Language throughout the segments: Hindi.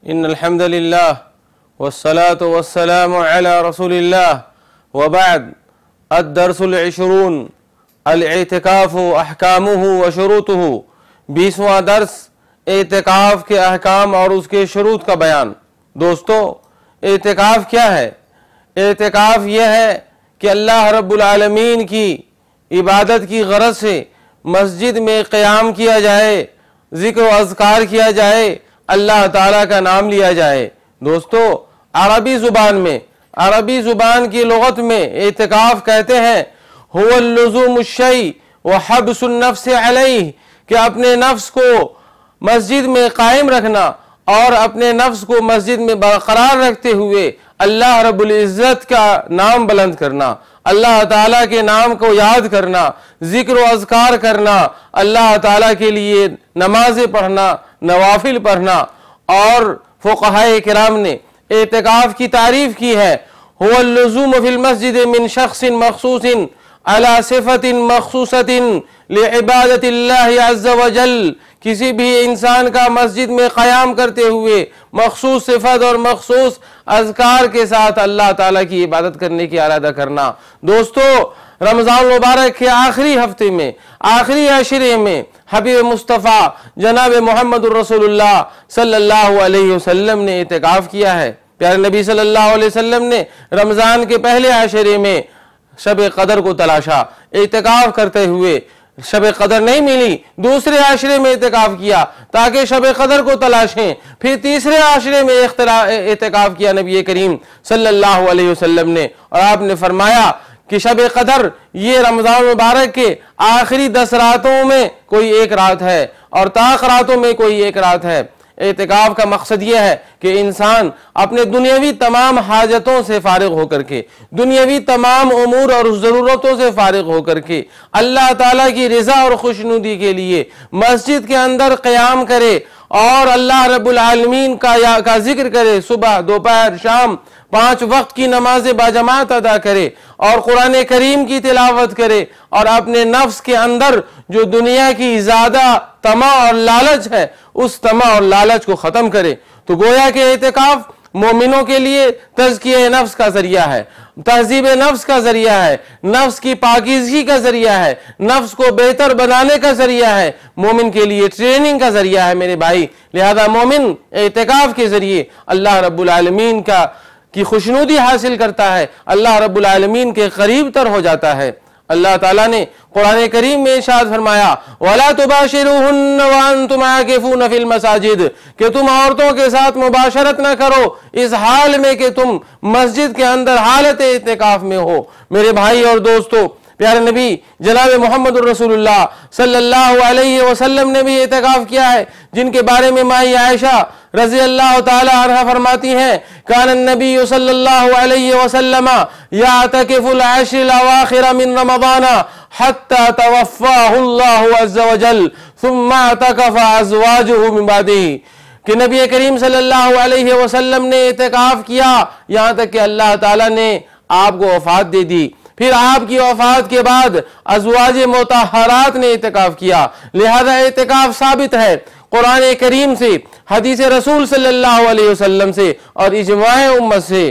इन्नल हम्दुलिल्लाह वस्सलातु वस्सलामु अला रसूलिल्लाह व बाद अद-दर्सुल 20 अल-इतिकाफ़ु अहकामुहु व शुरूतुहु। 20वां दर्स एतिकाफ़ के अहकाम और उसके शुरूत का बयान। दोस्तों, एतिकाफ़ क्या है? एतिकाफ़ यह है कि अल्लाह रब्बुल आलमीन की इबादत की गरज से मस्जिद में क़याम किया जाए, ज़िक्र व अज़कार किया जाए, अल्लाह ताला का नाम लिया जाए। दोस्तों, अरबी ज़ुबान की लुग़त में एतिकाफ़ कहते हैं हुवा लुज़ूमुश्शै व हब्सुन नफ्स अलैहि, कि अपने नफ्स को मस्जिद में कायम रखना और अपने नफ्स को मस्जिद में बरकरार रखते हुए अल्लाह रब्बुल इज़्ज़त का नाम बुलंद करना, अल्लाह ताला के नाम को याद करना, ज़िक्र व अज़कार करना, अल्लाह ताला के लिए नमाज़ें पढ़ना, नवाफिल पढ़ना। और फ़ुक़हाए किराम ने एतिकाफ़ की तारीफ़ की है, हुवा लुज़ूम फ़िल मस्जिद मिन शख़्सिन मख़सूसिन अला सिफ़तिन मख़सूसतिन लिइबादतिल्लाहि अज़्ज़ व जल, किसी भी इंसान का मस्जिद में क़याम करते हुए मख़सूस सिफ़त और मख़सूस अज़कार के साथ अल्लाह ताला की इबादत करने की इरादा करना। दोस्तों, रमज़ान मुबारक के आखिरी हफ्ते में, आखिरी अशरे में हबीब मुस्तफ़ा जनाब मोहम्मद रसूलुल्लाह सल्लल्लाहु अलैहि वसल्लम ने एतिकाफ़ किया है। प्यारे नबी सल्लल्लाहु अलैहि वसल्लम ने रमज़ान के पहले अशरे में शब कदर को तलाशा, एतिकाफ़ करते हुए शब कदर नहीं मिली, दूसरे आशरे में एतिकाफ़ किया ताकि शब कदर को तलाशें, फिर तीसरे आशरे में एतिकाफ़ किया नबी करीम सल्लल्लाहु अलैहि वसल्लम ने, और आपने फरमाया कि शब कदर ये रमज़ान मुबारक के आखिरी 10 रातों में कोई एक रात है और ताक रातों में कोई एक रात है। एतिकाफ़ का मकसद यह है कि इंसान अपने दुनियावी तमाम हाजतों से फारिग होकर के, दुनियावी तमाम उमूर और ज़रूरतों से फारिग होकर के अल्लाह ताला की रज़ा और खुशनुदी के लिए मस्जिद के अंदर क़याम करे और अल्लाह रब्बुल आलमीन का जिक्र करे, सुबह दोपहर शाम 5 वक्त की नमाज़ें बाजमात अदा करे और कुरान करीम की तिलावत करे और अपने नफ्स के अंदर जो दुनिया की ज़्यादा तमा और लालच है उस तमा और लालच को ख़त्म करे। तो गोया के एतिकाफ़ मोमिनों के लिए तज़किये नफ्स का ज़रिया है, तहज़ीब नफ्स का ज़रिया है, नफ्स की पाकीज़गी का ज़रिया है, नफ्स को बेहतर बनाने का ज़रिया है, मोमिन के लिए ट्रेनिंग का ज़रिया है मेरे भाई। लिहाजा मोमिन एतिकाफ़ के ज़रिए अल्लाह रब्बुल आलमीन की खुशनुदी हासिल करता है, अल्लाह रब्बुल आलमीन के करीब तर हो जाता है। अल्लाह ताला ने कुरान करीम में इरशाद फरमाया, वला तुबाशिरुहुन्ना व अंतुम आकिफून फिल मसाजिद, कि तुम औरतों के साथ मुबाशरत न करो इस हाल में कि तुम मस्जिद के अंदर हालत इत्तिकाफ में हो। मेरे भाई और दोस्तों, प्यारे नबी जनाब मोहम्मद रसूलुल्लाह सल्लल्लाहु अलैहि वसल्लम ने भी एतिकाफ़ किया है, जिनके बारे में माई आयशा रज़ी अल्लाह ताला अन्हा फरमाती हैं, कान नबी सल्लल्लाहु अलैहि वसल्लम यातकिफुल अश्रल अवाखिर मिन रमज़ान हत्ता तवफ़्फ़ाहु अल्लाहु अज़्ज़ व जल सुम्मा अतकफ़ अज़वाजुहु मिन बादिही, कि नबी करीम सल्लल्लाहु अलैहि वसल्लम ने एतिकाफ़ किया यहाँ तक कि अल्लाह ताला ने आपको वफ़ात दे दी। फिर आपकी वफ़ात के बाद अज़वाज मुतहरात ने एतिकाफ़ किया। लिहाजा एतिकाफ़ साबित है कुरान करीम से, हदीस रसूल सल्लल्लाहु अलैहि वसल्लम से और इजमाए उम्मत से।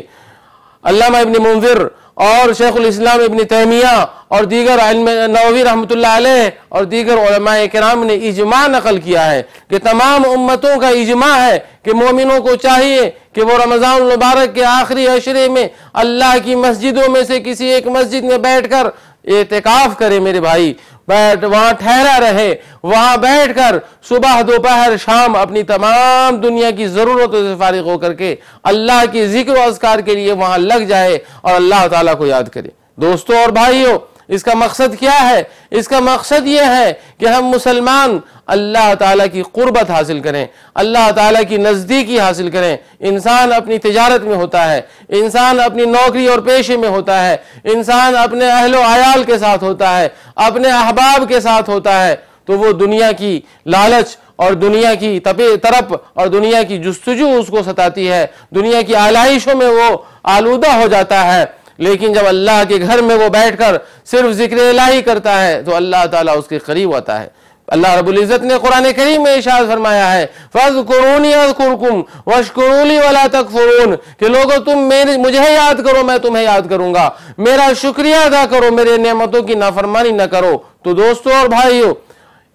अल्लामा इब्न मुंज़िर और शेखुल इस्लाम इब्न तैमिया और दीगर नववी रहमतुल्लाह अलैह और दीगर उलमाए किराम ने इजमा नकल किया है कि तमाम उम्मतों का इजमा है कि मोमिनों को चाहिए कि वो रमज़ान मुबारक के आखिरी अशरे में अल्लाह की मस्जिदों में से किसी एक मस्जिद में बैठकर एतिकाफ़ करे। मेरे भाई, वहाँ ठहरा रहे, वहाँ बैठकर सुबह दोपहर शाम अपनी तमाम दुनिया की ज़रूरतों से फारिग होकर के अल्लाह की ज़िक्र व अज़कार के लिए वहाँ लग जाए और अल्लाह ताला को याद करे। दोस्तों और भाइयों, इसका मकसद क्या है? इसका मकसद यह है कि हम मुसलमान अल्लाह ताला की क़ुर्बत हासिल करें, अल्लाह ताला की नज़दीकी हासिल करें। इंसान अपनी तिजारत में होता है, इंसान अपनी नौकरी और पेशे में होता है, इंसान अपने अहलो आयाल के साथ होता है, अपने अहबाब के साथ होता है, तो वो दुनिया की लालच और दुनिया की तरफ और दुनिया की जुस्तजू उसको सताती है, दुनिया की आलाइशों में वो आलूदा हो जाता है। लेकिन जब अल्लाह के घर में वो बैठकर सिर्फ जिक्र इलाही करता है तो अल्लाह ताला उसके करीब आता है। अल्लाह रब्बुल इज़्ज़त ने कुरान करीम में इरशाद फरमाया है, फ़ज़्कुरूनी अज़्कुरकुम वश्कुरूली वला तकफुरून, कि लोगों तुम मुझे याद करो, मैं तुम्हें याद करूंगा, मेरा शुक्रिया अदा करो, मेरे नेमतों की नाफरमानी न करो। तो दोस्तों और भाइयों,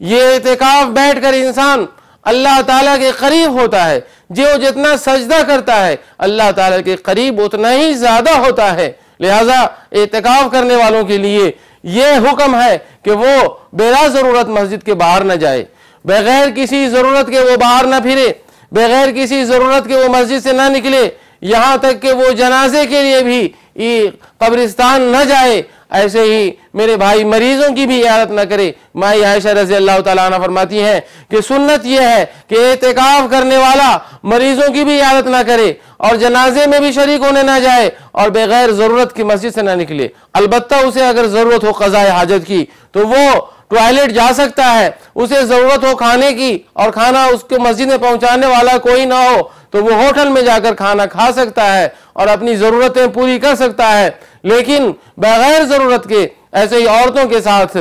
ये इतिकाफ बैठकर इंसान अल्लाह ताला के करीब होता है। जो जितना सजदा करता है अल्लाह ताला के करीब उतना ही ज्यादा होता है। लिहाजा इतिकाफ करने वालों के लिए ये हुक्म है कि वो बेला जरूरत मस्जिद के बाहर न जाए, बगैर किसी जरूरत के वो बाहर न फिरे, बगैर किसी जरूरत के वो मस्जिद से ना निकले, यहाँ तक कि वो जनाजे के लिए भी कब्रिस्तान न जाए। ऐसे ही मेरे भाई मरीजों की भी इयादत न करे। माई आयशा रज़ी अल्लाह तआला अन्हा फरमाती हैं कि सुन्नत यह है कि एतिकाफ करने वाला मरीजों की भी इयादत न करे और जनाजे में भी शरीक होने ना जाए और बगैर जरूरत की मस्जिद से ना निकले। अलबत्ता उसे अगर जरूरत हो क़ज़ाए हाजत की तो वो टॉयलेट जा सकता है, उसे जरूरत हो खाने की और खाना उसको मस्जिद में पहुंचाने वाला कोई ना हो तो वो होटल में जाकर खाना खा सकता है और अपनी जरूरतें पूरी कर सकता है। लेकिन बगैर जरूरत के ऐसे ही औरतों के साथ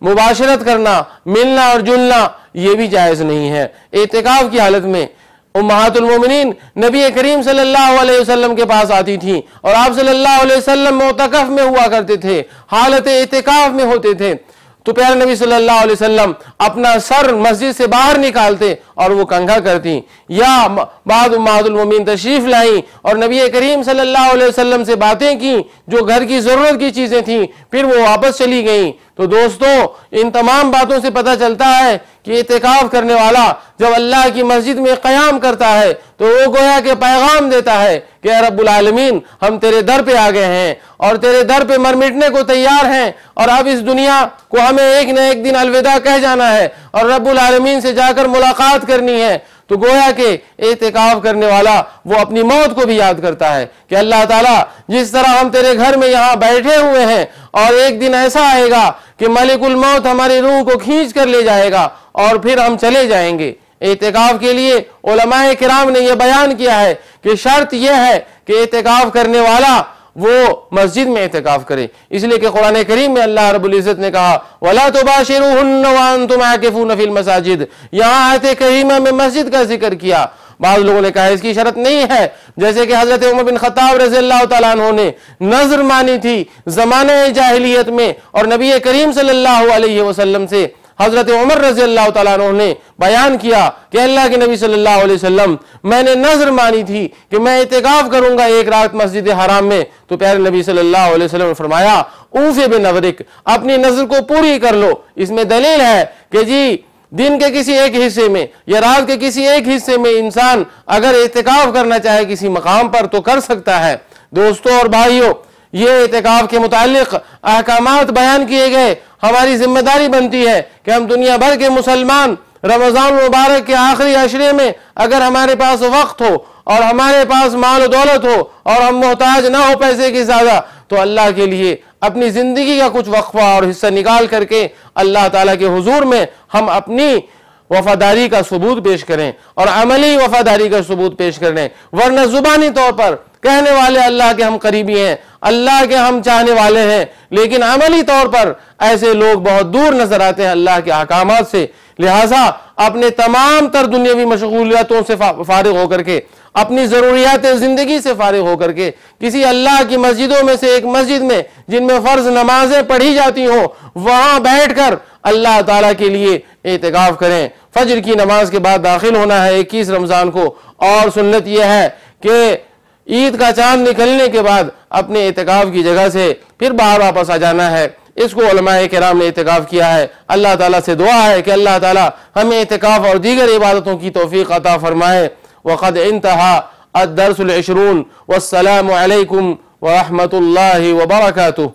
मुबाशरत करना, मिलना और जुलना ये भी जायज नहीं है। एतिकाफ की हालत में उम्महातुल मोमिनीन नबी करीम सल्लल्लाहु अलैहि वसल्लम के पास आती थी और आप सल्लल्लाहु अलैहि वसल्लम मोतकफ में हुआ करते थे, हालत एतिकाफ में होते थे। तो प्यारे नबी सल्लल्लाहु अलैहि वसल्लम अपना सर मस्जिद से बाहर निकालते और वो कंघा करती, या बाद उम्महातुल मोमिनीन तशरीफ लाई और नबी करीम सल्लल्लाहु अलैहि वसल्लम से बातें की जो घर की जरूरत की चीजें थी, फिर वो वापस चली गई। तो दोस्तों, इन तमाम बातों से पता चलता है कि इतिकाफ करने वाला जब अल्लाह की मस्जिद में क़याम करता है तो वो गोया के पैगाम देता है कि या रब्बुल आलमीन, हम तेरे दर पे आ गए हैं और तेरे दर पे मर मिटने को तैयार हैं और अब इस दुनिया को हमें एक न एक दिन अलविदा कह जाना है और रब्बुल आलमीन से जाकर मुलाकात करनी है। तो गोया के एतिकाफ करने वाला वो अपनी मौत को भी याद करता है कि अल्लाह ताला, जिस तरह हम तेरे घर में यहाँ बैठे हुए हैं और एक दिन ऐसा आएगा कि मलिकुल मौत हमारी रूह को खींच कर ले जाएगा और फिर हम चले जाएंगे। एतिकाफ के लिए उलमाए किराम ने यह बयान किया है कि शर्त यह है कि एतिकाफ करने वाला वो मस्जिद में एतिकाफ करे। इसलिए कि कुरान करीम में अल्लाह रब्बुल इज़्ज़त ने कहा, वला तुबाशिरूहुन्ना व अंतुम आकिफून फिल मसाजिद। यहाँ आयत करीमा में मस्जिद का जिक्र किया। बाद लोगों ने कहा इसकी शर्त नहीं है, जैसे कि हजरत उमर बिन खत्ताब रज़ियल्लाहु तआला अन्हु ने नजर मानी थी ज़माने जाहिलियत में और नबी करीम सल्लल्लाहु अलैहि वसल्लम से हजरत उमर रज़ियल्लाहु तआला अन्हु ने बयान किया कि अल्लाह के नबी सल्लल्लाहु अलैहि वसल्लम, मैंने नजर मानी थी कि मैं इतिकाफ करूंगा एक रात मस्जिद हराम में। तो प्यारे नबी सल्लल्लाहु अलैहि वसल्लम ने फरमाया, ऊफ़े बिनज़रिक, अपनी नजर को पूरी कर लो। इसमें दलील है कि जी दिन के किसी एक हिस्से में या रात के किसी एक हिस्से में इंसान अगर इतिकाफ करना चाहे किसी मकाम पर तो कर सकता है। दोस्तों और भाइयों, ये इतिकाफ के मुतालिक अहकामात बयान किए गए। हमारी जिम्मेदारी बनती है कि हम दुनिया भर के मुसलमान रमजान मुबारक के आखिरी अशरे में अगर हमारे पास वक्त हो और हमारे पास माल दौलत हो और हम मोहताज ना हो पैसे की ज्यादा, तो अल्लाह के लिए अपनी जिंदगी का कुछ वक्फा और हिस्सा निकाल करके अल्लाह ताला के हुजूर में हम अपनी वफादारी का सबूत पेश करें और अमली वफादारी का सबूत पेश करें। वरना जुबानी तौर पर कहने वाले अल्लाह के हम करीबी हैं, अल्लाह के हम चाहने वाले हैं, लेकिन अमली तौर पर ऐसे लोग बहुत दूर नजर आते हैं अल्लाह के अहकामात से। लिहाजा अपने तमाम तर दुनियावी मशगूलियतों से फारिग होकर के, अपनी जरूरियात जिंदगी से फारिग होकर के किसी अल्लाह की मस्जिदों में से एक मस्जिद में जिनमें फर्ज नमाजें पढ़ी जाती हो वहां बैठकर अल्लाह ताला के लिए एतिकाफ करें। फजर की नमाज के बाद दाखिल होना है 21 रमजान को, और सुन्नत यह है कि ईद का चांद निकलने के बाद अपने एतिकाफ की जगह से फिर बाहर वापस आ जाना है। इसको उलमाए किराम ने एतिकाफ किया है। अल्लाह ताला से दुआ है कि अल्लाह ताला हमें एतिकाफ और दीगर इबादतों की तौफीक अता फरमाए। वक़द इंतहा अद-दर्सुल 20। वस्सलामु अलैकुम व रहमतुल्लाहि व बरकातुहू।